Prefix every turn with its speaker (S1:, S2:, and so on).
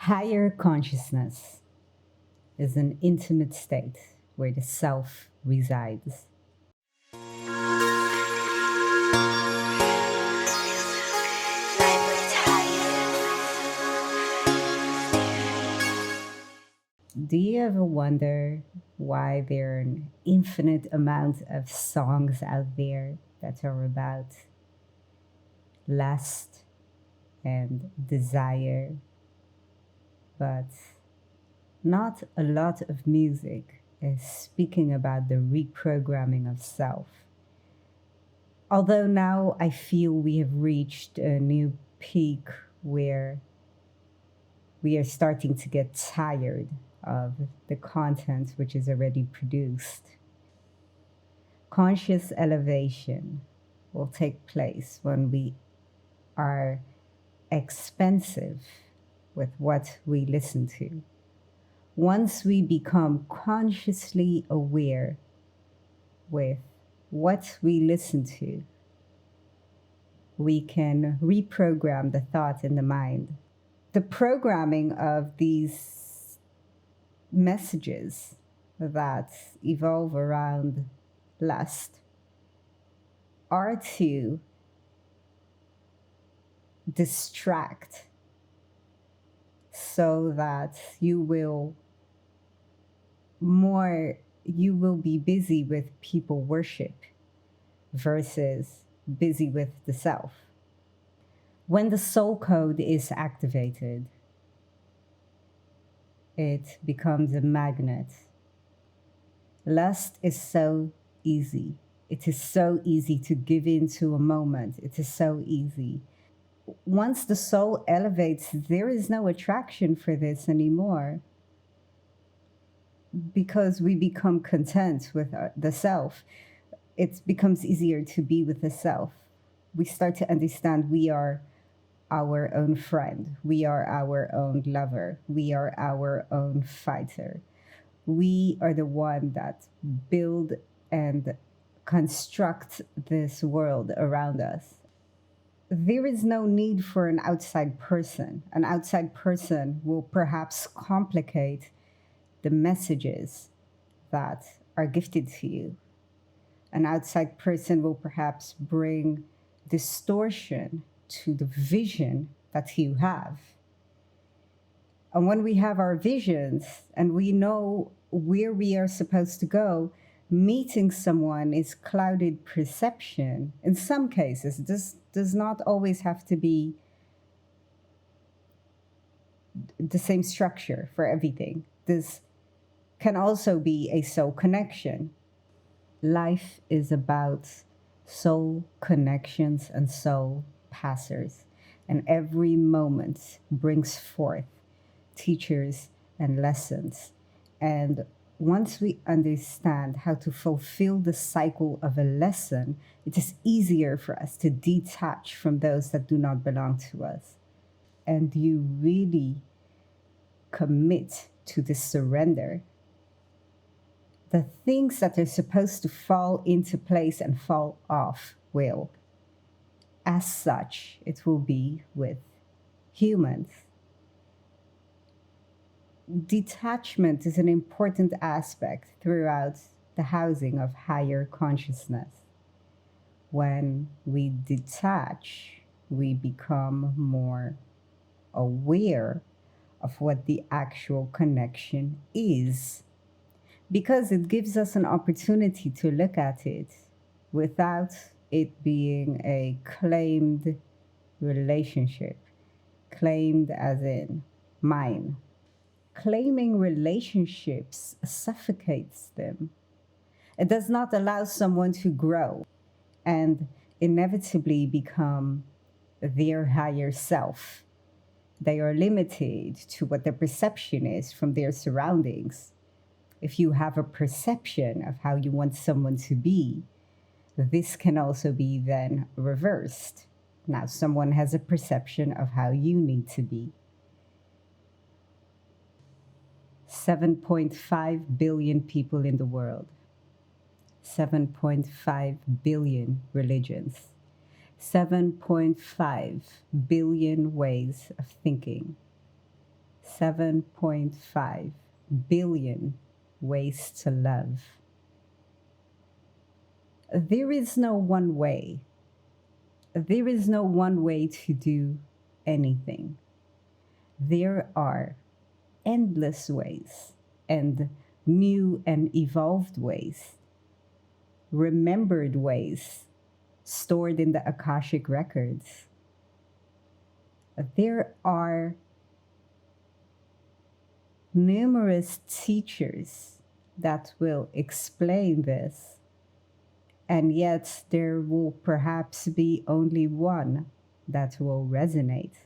S1: Higher consciousness is an intimate state where the self resides. Do you ever wonder why there are an infinite amount of songs out there that are about lust and desire, but not a lot of music is speaking about the reprogramming of self? Although now I feel we have reached a new peak where we are starting to get tired of the content which is already produced. Conscious elevation will take place when we are expensive with what we listen to. Once we become consciously aware with what we listen to, we can reprogram the thought in the mind. The programming of these messages that evolve around lust are to distract so that you will be busy with people worship versus busy with the self. When the soul code is activated, it becomes a magnet. Lust is so easy. It is so easy to give in to a moment. It is so easy. Once the soul elevates, there is no attraction for this anymore because we become content with the self. It becomes easier to be with the self. We start to understand we are our own friend. We are our own lover. We are our own fighter. We are the one that build and construct this world around us. There is no need for an outside person. An outside person will perhaps complicate the messages that are gifted to you. An outside person will perhaps bring distortion to the vision that you have. And when we have our visions and we know where we are supposed to go, meeting someone is clouded perception. In some cases, this does not always have to be the same structure for everything. This can also be a soul connection. Life is about soul connections and soul passers, and every moment brings forth teachers and lessons. And once we understand how to fulfill the cycle of a lesson, it is easier for us to detach from those that do not belong to us. And you really commit to this surrender. The things that are supposed to fall into place and fall off will. As such, it will be with humans. Detachment is an important aspect throughout the housing of higher consciousness. When we detach, we become more aware of what the actual connection is, because it gives us an opportunity to look at it without it being a claimed relationship, claimed as in mine. Claiming relationships suffocates them. It does not allow someone to grow and inevitably become their higher self. They are limited to what their perception is from their surroundings. If you have a perception of how you want someone to be, this can also be then reversed. Now, someone has a perception of how you need to be. 7.5 billion people in the world, 7.5 billion religions, 7.5 billion ways of thinking, 7.5 billion ways to love. There is no one way. There is no one way to do anything. There are endless ways and new and evolved ways, remembered ways stored in the Akashic records. There are numerous teachers that will explain this, and yet there will perhaps be only one that will resonate.